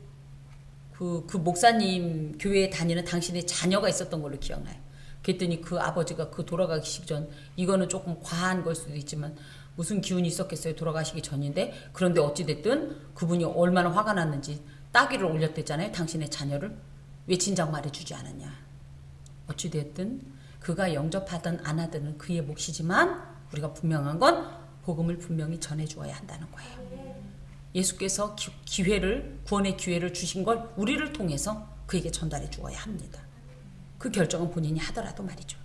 목사님 교회에 다니는 당신의 자녀가 있었던 걸로 기억나요. 그랬더니 그 아버지가 그 돌아가기 직전, 이거는 조금 과한 걸 수도 있지만 무슨 기운이 있었겠어요, 돌아가시기 전인데. 그런데 어찌됐든 그분이 얼마나 화가 났는지 따귀를 올렸댔잖아요, 당신의 자녀를. 왜 진작 말해주지 않았냐. 어찌됐든 그가 영접하든 안 하든 그의 몫이지만, 우리가 분명한 건 복음을 분명히 전해주어야 한다는 거예요. 예수께서 기회를, 구원의 기회를 주신 걸 우리를 통해서 그에게 전달해 주어야 합니다. 그 결정은 본인이 하더라도 말이죠.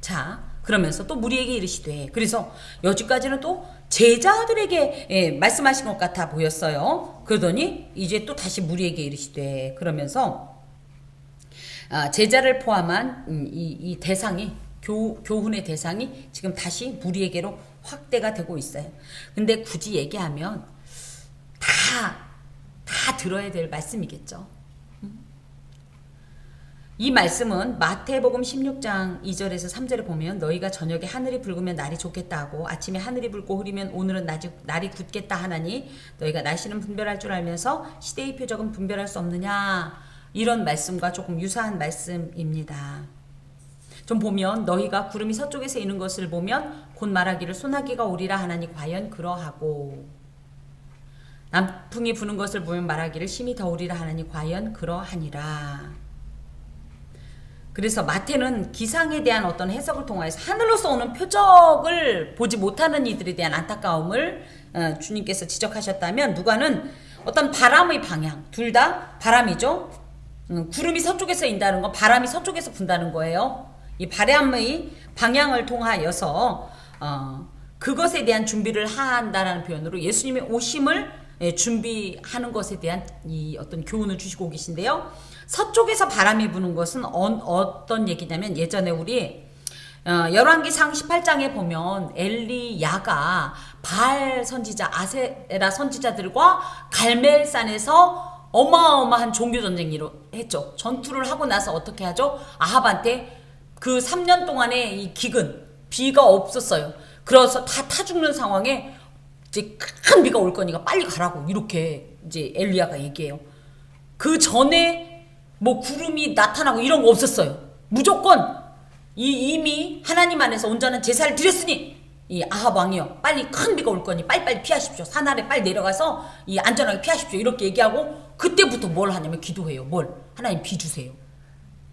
자, 그러면서 또 무리에게 이르시되, 그래서 여기까지는 또 제자들에게 말씀하신 것 같아 보였어요. 그러더니 이제 또 다시 무리에게 이르시되, 그러면서 제자를 포함한 이 대상이, 교훈의 대상이 지금 다시 무리에게로 확대가 되고 있어요. 근데 굳이 얘기하면 다 들어야 될 말씀이겠죠. 이 말씀은 마태복음 16장 2절에서 3절에 보면, 너희가 저녁에 하늘이 붉으면 날이 좋겠다 하고 아침에 하늘이 붉고 흐리면 오늘은 날이 굳겠다 하나니, 너희가 날씨는 분별할 줄 알면서 시대의 표적은 분별할 수 없느냐, 이런 말씀과 조금 유사한 말씀입니다. 좀 보면, 너희가 구름이 서쪽에서 이는 것을 보면 곧 말하기를 소나기가 오리라 하나니 과연 그러하고, 남풍이 부는 것을 보면 말하기를 심히 더우리라 하나니 과연 그러하니라. 그래서 마태는 기상에 대한 어떤 해석을 통하여서 하늘로서 오는 표적을 보지 못하는 이들에 대한 안타까움을 주님께서 지적하셨다면, 누가는 어떤 바람의 방향, 둘 다 바람이죠. 구름이 서쪽에서 인다는 건 바람이 서쪽에서 분다는 거예요. 이 바람의 방향을 통하여서 그것에 대한 준비를 한다라는 표현으로 예수님의 오심을 준비하는 것에 대한 이 어떤 교훈을 주시고 계신데요. 서쪽에서 바람이 부는 것은 어떤 얘기냐면, 예전에 우리 열왕기상 18장에 보면 엘리야가 바알 선지자, 아세라 선지자들과 갈멜산에서 어마어마한 종교 전쟁을 했죠. 전투를 하고 나서 어떻게 하죠? 아합한테 그 3년 동안의 이 기근, 비가 없었어요. 그래서 다 죽는 상황에 이제 큰 비가 올 거니까 빨리 가라고 이렇게 이제 엘리야가 얘기해요. 그 전에 뭐 구름이 나타나고 이런 거 없었어요. 무조건 이미 하나님 안에서 온전한 제사를 드렸으니 이 아합 왕이요, 빨리 큰 비가 올 거니 빨리빨리 피하십시오. 산 아래 빨리 내려가서 이 안전하게 피하십시오. 이렇게 얘기하고 그때부터 뭘 하냐면 기도해요. 뭘? 하나님 비 주세요.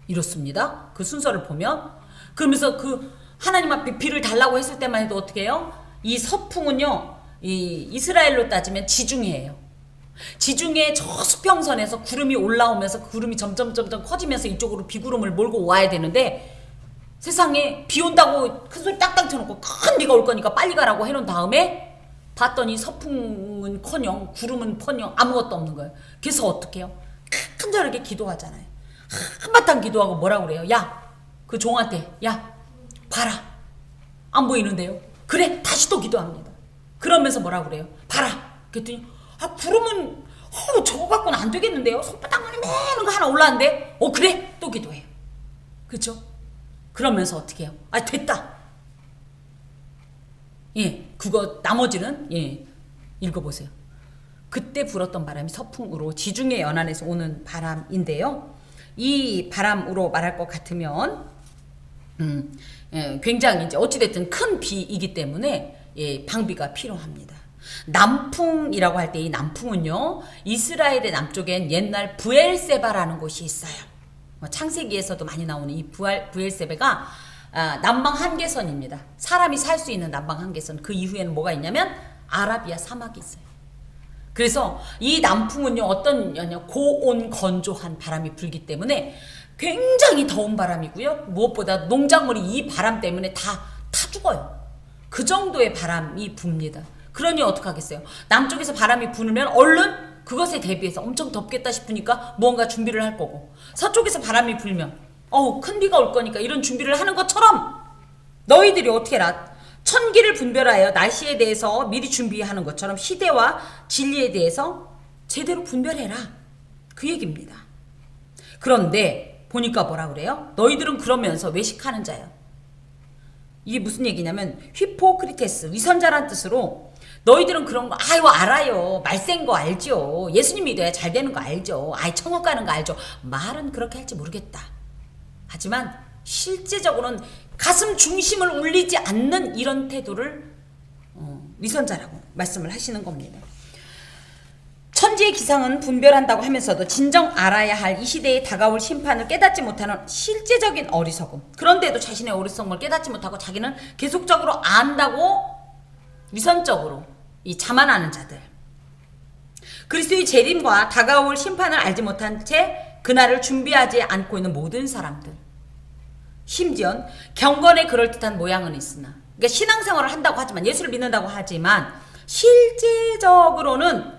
이렇습니다. 그 순서를 보면. 그러면서 그 하나님 앞에 비를 달라고 했을 때만 해도 어떻게 해요? 이 서풍은요, 이 이스라엘로 따지면 지중해예요. 지중해 저 수평선에서 구름이 올라오면서 구름이 점점 커지면서 이쪽으로 비구름을 몰고 와야 되는데, 세상에 비 온다고 큰 소리 딱딱 쳐놓고 큰 비가 올 거니까 빨리 가라고 해놓은 다음에 봤더니 서풍은 커녕 구름은 퍼녕 아무것도 없는 거예요. 그래서 어떻게 해요? 간절하게 기도하잖아요. 한바탕 기도하고 뭐라고 그래요? 야, 그 종한테, 야, 봐라, 안 보이는데요? 그래, 다시 또 기도합니다. 그러면서 뭐라고 그래요? 봐라. 그랬더니 구름은 저거 갖고는 안 되겠는데요? 손바닥만이 매는 거 하나 올라왔는데, 그래, 또 기도해요. 그렇죠? 그러면서 어떻게 해요? 됐다. 예, 그거 나머지는 읽어보세요. 그때 불었던 바람이 서풍으로 지중해 연안에서 오는 바람인데요. 이 바람으로 말할 것 같으면 굉장히 이제 어찌됐든 큰 비이기 때문에 방비가 필요합니다. 남풍이라고 할 때 이 남풍은요, 이스라엘의 남쪽엔 옛날 부엘세바라는 곳이 있어요. 창세기에서도 많이 나오는 이 부엘세바가 남방 한계선입니다. 사람이 살 수 있는 남방 한계선. 그 이후에는 뭐가 있냐면 아라비아 사막이 있어요. 그래서 이 남풍은요, 어떤 고온 건조한 바람이 불기 때문에 굉장히 더운 바람이고요. 무엇보다 농작물이 이 바람 때문에 다 죽어요. 그 정도의 바람이 붑니다. 그러니 어떡하겠어요? 남쪽에서 바람이 부으면 얼른 그것에 대비해서 엄청 덥겠다 싶으니까 무언가 준비를 할 거고, 서쪽에서 바람이 불면 큰 비가 올 거니까 이런 준비를 하는 것처럼 너희들이 어떻게 해라? 천기를 분별하여 날씨에 대해서 미리 준비하는 것처럼 시대와 진리에 대해서 제대로 분별해라. 그 얘기입니다. 그런데 보니까 뭐라 그래요? 너희들은 그러면서 외식하는 자야. 이게 무슨 얘기냐면 휘포크리테스, 위선자란 뜻으로, 너희들은 그런 거 알아요. 말센 거 알죠. 예수님 믿어야 잘 되는 거 알죠. 천국 가는 거 알죠. 말은 그렇게 할지 모르겠다. 하지만 실제적으로는 가슴 중심을 울리지 않는 이런 태도를 위선자라고 말씀을 하시는 겁니다. 천지의 기상은 분별한다고 하면서도 진정 알아야 할 이 시대에 다가올 심판을 깨닫지 못하는 실제적인 어리석음. 그런데도 자신의 어리석음을 깨닫지 못하고 자기는 계속적으로 안다고 위선적으로 이 자만하는 자들. 그리스도의 재림과 다가올 심판을 알지 못한 채 그날을 준비하지 않고 있는 모든 사람들. 심지어 경건의 그럴듯한 모양은 있으나, 그러니까 신앙생활을 한다고 하지만, 예수를 믿는다고 하지만 실제적으로는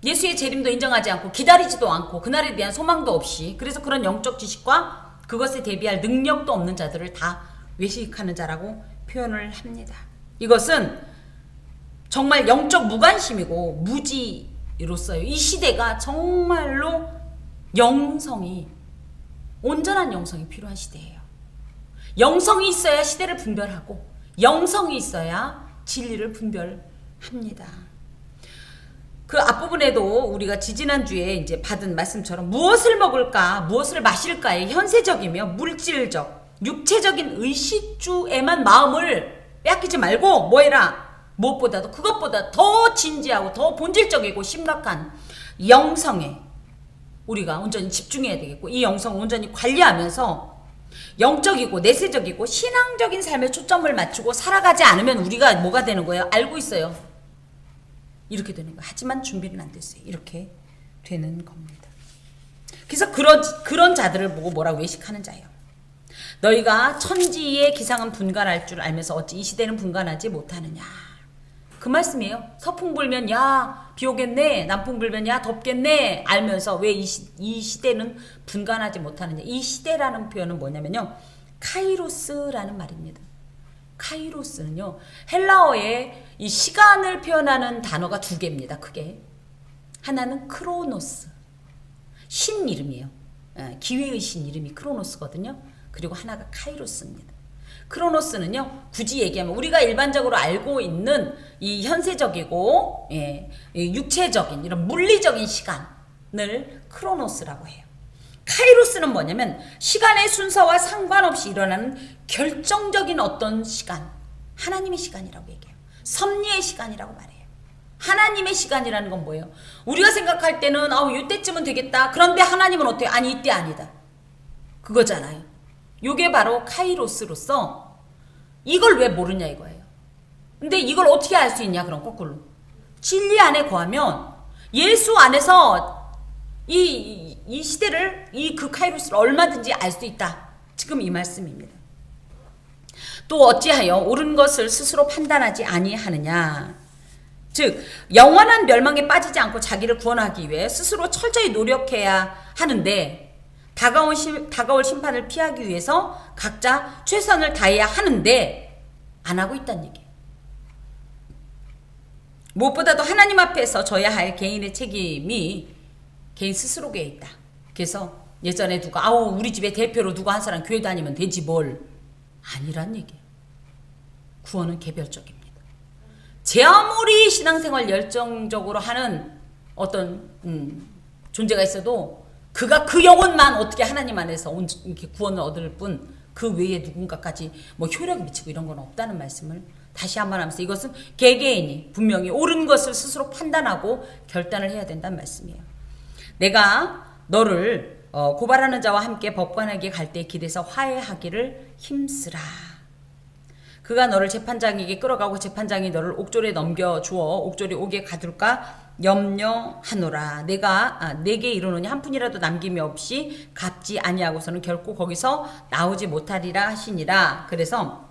예수의 재림도 인정하지 않고 기다리지도 않고 그날에 대한 소망도 없이, 그래서 그런 영적 지식과 그것에 대비할 능력도 없는 자들을 다 외식하는 자라고 표현을 합니다. 이것은 정말 영적 무관심이고 무지로서요. 이 시대가 정말로 온전한 영성이 필요한 시대예요. 영성이 있어야 시대를 분별하고, 영성이 있어야 진리를 분별합니다. 그 앞부분에도 우리가 지지난주에 이제 받은 말씀처럼 무엇을 먹을까, 무엇을 마실까의 현세적이며 물질적, 육체적인 의식주에만 마음을 빼앗기지 말고 뭐해라? 무엇보다도 그것보다 더 진지하고 더 본질적이고 심각한 영성에 우리가 온전히 집중해야 되겠고, 이 영성을 온전히 관리하면서 영적이고 내세적이고 신앙적인 삶에 초점을 맞추고 살아가지 않으면 우리가 뭐가 되는 거예요? 알고 있어요. 이렇게 되는 거예요. 하지만 준비는 안 됐어요. 이렇게 되는 겁니다. 그래서 그런 자들을 보고 뭐라고 외식하는 자예요. 너희가 천지의 기상은 분간할 줄 알면서 어찌 이 시대는 분간하지 못하느냐. 그 말씀이에요. 서풍 불면 비 오겠네. 남풍 불면 덥겠네. 알면서 왜 이 시대는 분간하지 못하느냐. 이 시대라는 표현은 뭐냐면요, 카이로스라는 말입니다. 카이로스는요, 헬라어에 이 시간을 표현하는 단어가 두 개입니다. 크게. 하나는 크로노스, 신 이름이에요. 기회의 신 이름이 크로노스거든요. 그리고 하나가 카이로스입니다. 크로노스는요, 굳이 얘기하면 우리가 일반적으로 알고 있는 이 현세적이고 육체적인 이런 물리적인 시간을 크로노스라고 해요. 카이로스는 뭐냐면 시간의 순서와 상관없이 일어나는 결정적인 어떤 시간, 하나님의 시간이라고 얘기해요. 섭리의 시간이라고 말해요. 하나님의 시간이라는 건 뭐예요? 우리가 생각할 때는 이때쯤은 되겠다. 그런데 하나님은 어때요? 아니, 이때 아니다. 그거잖아요. 요게 바로 카이로스로서 이걸 왜 모르냐 이거예요. 근데 이걸 어떻게 알 수 있냐? 그럼 거꾸로. 진리 안에 거하면 예수 안에서 이 시대를, 그 카이로스를 얼마든지 알 수 있다. 지금 이 말씀입니다. 또 어찌하여 옳은 것을 스스로 판단하지 아니하느냐. 즉 영원한 멸망에 빠지지 않고 자기를 구원하기 위해 스스로 철저히 노력해야 하는데, 다가올 심판을 피하기 위해서 각자 최선을 다해야 하는데 안 하고 있다는 얘기예요. 무엇보다도 하나님 앞에서 져야 할 개인의 책임이 개인 스스로에 있다. 그래서 예전에 누가 우리 집에 대표로 누가 한 사람 교회 다니면 되지 뭘. 아니란 얘기예요. 구원은 개별적입니다. 제 아무리 신앙생활 열정적으로 하는 어떤 존재가 있어도 그가 그 영혼만 어떻게 하나님 안에서 이렇게 구원을 얻을 뿐 그 외에 누군가까지 뭐 효력이 미치고 이런 건 없다는 말씀을 다시 한번 하면서, 이것은 개개인이 분명히 옳은 것을 스스로 판단하고 결단을 해야 된다는 말씀이에요. 내가 너를 고발하는 자와 함께 법관에게 갈 때 길에서 화해하기를 힘쓰라. 그가 너를 재판장에게 끌어가고 재판장이 너를 옥졸에 넘겨주어 옥졸이 옥에 가둘까 염려하노라. 내가 내게 이르노니 한 푼이라도 남김이 없이 갚지 아니하고서는 결코 거기서 나오지 못하리라 하시니라. 그래서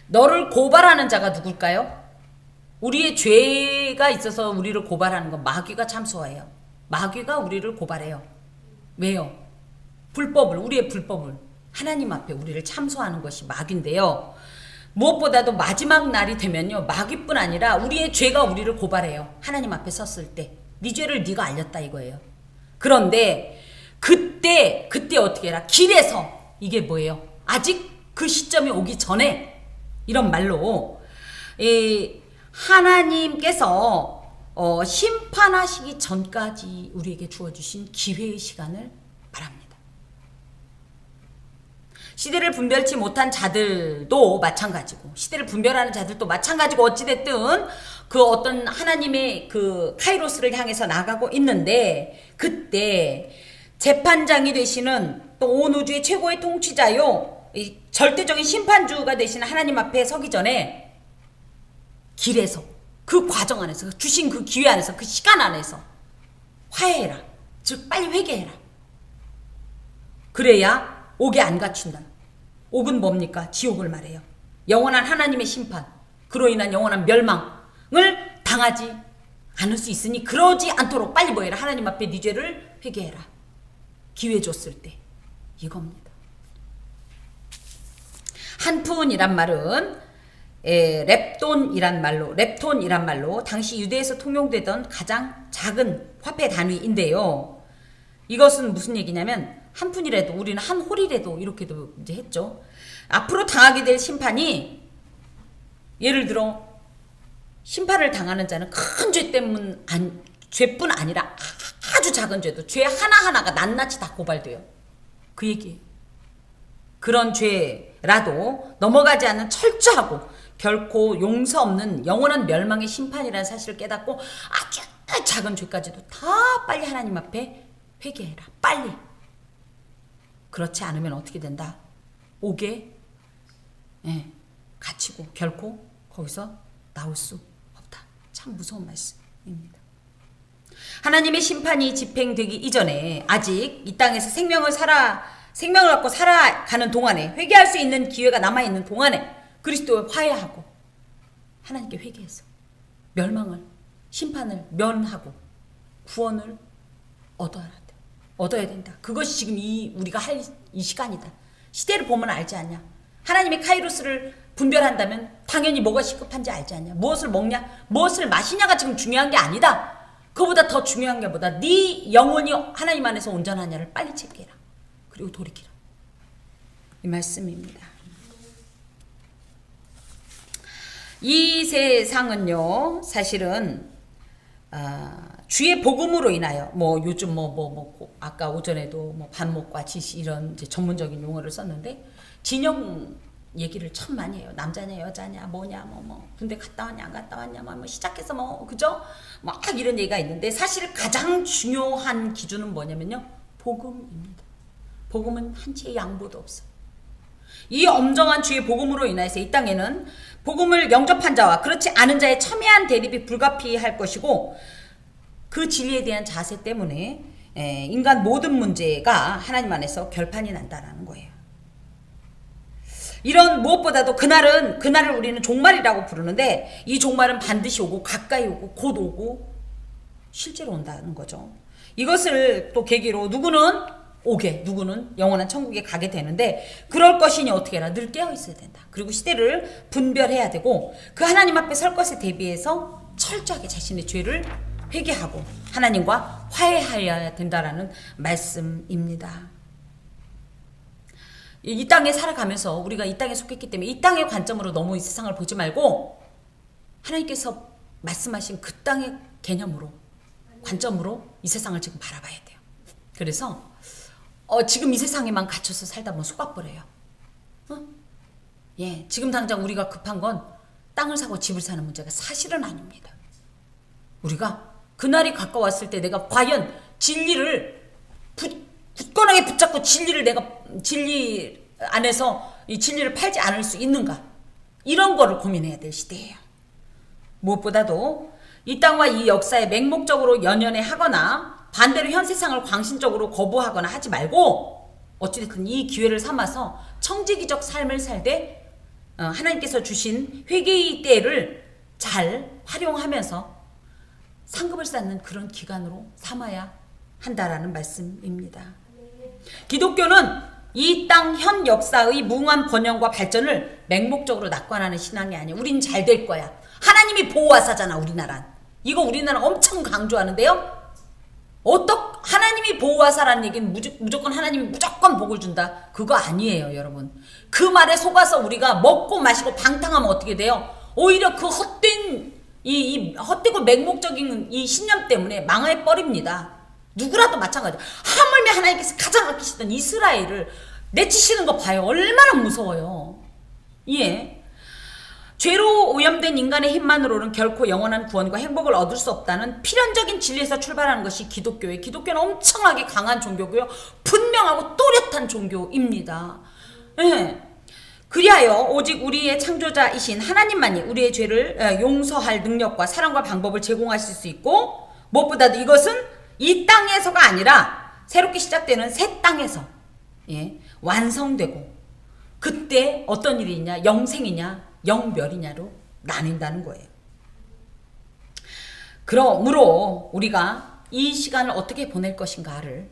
너를 고발하는 자가 누굴까요? 우리의 죄가 있어서 우리를 고발하는 건 마귀가 참소해요. 마귀가 우리를 고발해요. 왜요? 우리의 불법을 하나님 앞에 우리를 참소하는 것이 마귀인데요. 무엇보다도 마지막 날이 되면요, 마귀뿐 아니라 우리의 죄가 우리를 고발해요. 하나님 앞에 섰을 때 네 죄를 네가 알렸다 이거예요. 그런데 그때 어떻게 해라? 길에서, 이게 뭐예요? 아직 그 시점이 오기 전에, 이런 말로 하나님께서 심판하시기 전까지 우리에게 주어주신 기회의 시간을 말합니다. 시대를 분별치 못한 자들도 마찬가지고, 시대를 분별하는 자들도 마찬가지고, 어찌됐든 그 어떤 하나님의 그 카이로스를 향해서 나가고 있는데, 그때 재판장이 되시는 또 온 우주의 최고의 통치자요, 이 절대적인 심판주가 되시는 하나님 앞에 서기 전에 길에서, 그 과정 안에서, 주신 그 기회 안에서, 그 시간 안에서 화해해라. 즉 빨리 회개해라. 그래야 옥에 안 갇힌다. 옥은 뭡니까? 지옥을 말해요. 영원한 하나님의 심판, 그로 인한 영원한 멸망을 당하지 않을 수 있으니 그러지 않도록 빨리 뭐 해라? 하나님 앞에 네 죄를 회개해라. 기회 줬을 때 이겁니다. 한 푼이란 말은 렙톤이란 말로 당시 유대에서 통용되던 가장 작은 화폐 단위인데요. 이것은 무슨 얘기냐면, 한 푼이라도, 우리는 한 홀이라도 이렇게도 이제 했죠. 앞으로 당하게 될 심판이, 예를 들어 심판을 당하는 자는 큰 죄 때문 죄뿐 아니라 아주 작은 죄도 죄 하나하나가 낱낱이 다 고발돼요. 그 얘기예요. 그런 죄라도 넘어가지 않는 철저하고 결코 용서 없는 영원한 멸망의 심판이라는 사실을 깨닫고 아주 작은 죄까지도 다 빨리 하나님 앞에 회개해라. 빨리. 그렇지 않으면 어떻게 된다? 옥에 갇히고 결코 거기서 나올 수 없다. 참 무서운 말씀입니다. 하나님의 심판이 집행되기 이전에 아직 이 땅에서 생명을 갖고 살아가는 동안에, 회개할 수 있는 기회가 남아있는 동안에 그리스도와 화해하고 하나님께 회개해서 심판을 면하고 구원을 얻어야 된다. 그것이 지금 우리가 할 이 시간이다. 시대를 보면 알지 않냐? 하나님의 카이로스를 분별한다면 당연히 뭐가 시급한지 알지 않냐? 무엇을 먹냐? 무엇을 마시냐가 지금 중요한 게 아니다. 그보다 더 중요한 게 뭐다? 네 영혼이 하나님 안에서 온전하냐를 빨리 체크해라. 그리고 돌이키라. 이 말씀입니다. 이 세상은요, 사실은 주의 복음으로 인하여 요즘 아까 오전에도 반목과 지시 이런 이제 전문적인 용어를 썼는데, 진영 얘기를 참 많이 해요. 남자냐 여자냐 뭐냐 군대 갔다 왔냐 안 갔다 왔냐 시작해서 그죠? 막 이런 얘기가 있는데, 사실 가장 중요한 기준은 뭐냐면요, 복음입니다. 복음은 한치의 양보도 없어요. 이 엄정한 주의 복음으로 인해서 이 땅에는 복음을 영접한 자와 그렇지 않은 자의 첨예한 대립이 불가피할 것이고, 그 진리에 대한 자세 때문에 인간 모든 문제가 하나님 안에서 결판이 난다라는 거예요. 이런 무엇보다도 그날을 우리는 종말이라고 부르는데, 이 종말은 반드시 오고 가까이 오고 곧 오고 실제로 온다는 거죠. 이것을 또 계기로 누구는 영원한 천국에 가게 되는데, 그럴 것이니 어떻게 해라, 늘 깨어 있어야 된다. 그리고 시대를 분별해야 되고, 그 하나님 앞에 설 것에 대비해서 철저하게 자신의 죄를 회개하고 하나님과 화해하여야 된다라는 말씀입니다. 이 땅에 살아가면서 우리가 이 땅에 속했기 때문에 이 땅의 관점으로 너무 이 세상을 보지 말고, 하나님께서 말씀하신 그 땅의 개념으로, 관점으로 이 세상을 지금 바라봐야 돼요. 그래서 지금 이 세상에만 갇혀서 살다 보면 속아버려요. 지금 당장 우리가 급한 건 땅을 사고 집을 사는 문제가 사실은 아닙니다. 우리가 그날이 가까웠을 때 내가 과연 진리를 굳건하게 붙잡고 진리 안에서 이 진리를 팔지 않을 수 있는가, 이런 거를 고민해야 될 시대예요. 무엇보다도 이 땅과 이 역사에 맹목적으로 연연해 하거나 반대로 현 세상을 광신적으로 거부하거나 하지 말고, 어찌됐든 이 기회를 삼아서 청지기적 삶을 살되 하나님께서 주신 회개의 때를 잘 활용하면서 상급을 쌓는 그런 기간으로 삼아야 한다라는 말씀입니다. 기독교는 이 땅 현 역사의 무궁한 번영과 발전을 맹목적으로 낙관하는 신앙이 아니에요. 우린 잘 될 거야. 하나님이 보호하사잖아, 우리나라는. 이거 우리나라 엄청 강조하는데요. 하나님이 보호하사라는 얘기는 무조건 하나님이 무조건 복을 준다, 그거 아니에요, 여러분. 그 말에 속아서 우리가 먹고 마시고 방탕하면 어떻게 돼요? 오히려 그 헛되고 맹목적인 이 신념 때문에 망해 버립니다. 누구라도 마찬가지. 하물며 하나님께서 가장 아끼시던 이스라엘을 내치시는 거 봐요. 얼마나 무서워요. 죄로 오염된 인간의 힘만으로는 결코 영원한 구원과 행복을 얻을 수 없다는 필연적인 진리에서 출발하는 것이 기독교예요. 기독교는 엄청나게 강한 종교고요. 분명하고 또렷한 종교입니다. 그리하여 오직 우리의 창조자이신 하나님만이 우리의 죄를 용서할 능력과 사랑과 방법을 제공하실 수 있고, 무엇보다도 이것은 이 땅에서가 아니라 새롭게 시작되는 새 땅에서 완성되고, 그때 어떤 일이 있냐, 영생이냐 영멸이냐로 나뉜다는 거예요. 그러므로 우리가 이 시간을 어떻게 보낼 것인가를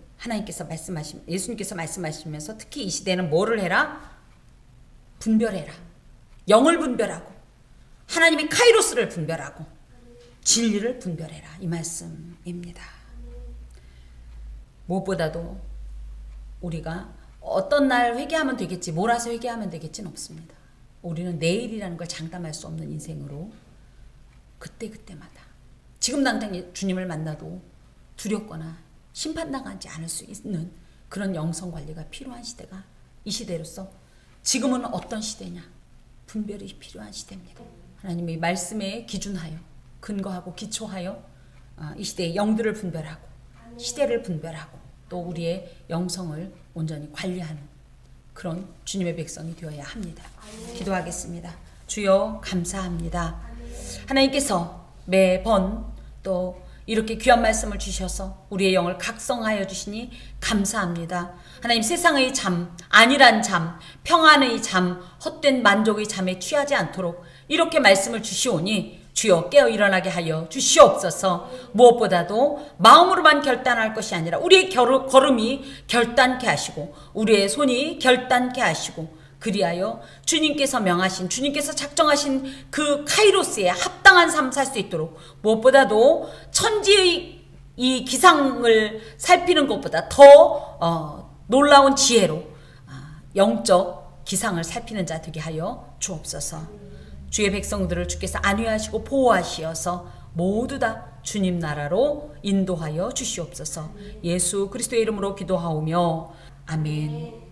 예수님께서 말씀하시면서 특히 이 시대는 뭐를 해라? 분별해라. 영을 분별하고 하나님의 카이로스를 분별하고 진리를 분별해라, 이 말씀입니다. 무엇보다도 우리가 어떤 날 회개하면 되겠지, 몰아서 회개하면 되겠지는 없습니다. 우리는 내일이라는 걸 장담할 수 없는 인생으로 그때마다 지금 당장 주님을 만나도 두렵거나 심판당하지 않을 수 있는 그런 영성관리가 필요한 시대가 이 시대로서, 지금은 어떤 시대냐, 분별이 필요한 시대입니다. 하나님의 말씀에 기준하여 근거하고 기초하여 이 시대의 영들을 분별하고 시대를 분별하고 또 우리의 영성을 온전히 관리하는 그런 주님의 백성이 되어야 합니다. 기도하겠습니다. 주여 감사합니다. 하나님께서 매번 또 이렇게 귀한 말씀을 주셔서 우리의 영을 각성하여 주시니 감사합니다. 하나님, 세상의 잠, 안일한 잠, 평안의 잠, 헛된 만족의 잠에 취하지 않도록 이렇게 말씀을 주시오니 주여 깨어 일어나게 하여 주시옵소서. 무엇보다도 마음으로만 결단할 것이 아니라 우리의 걸음이 결단케 하시고 우리의 손이 결단케 하시고, 그리하여 주님께서 명하신, 주님께서 작정하신 그 카이로스에 합당한 삶 살 수 있도록, 무엇보다도 천지의 이 기상을 살피는 것보다 더 놀라운 지혜로 영적 기상을 살피는 자 되게 하여 주옵소서. 주의 백성들을 주께서 안위하시고 보호하시어서 모두 다 주님 나라로 인도하여 주시옵소서. 예수 그리스도의 이름으로 기도하오며 아멘.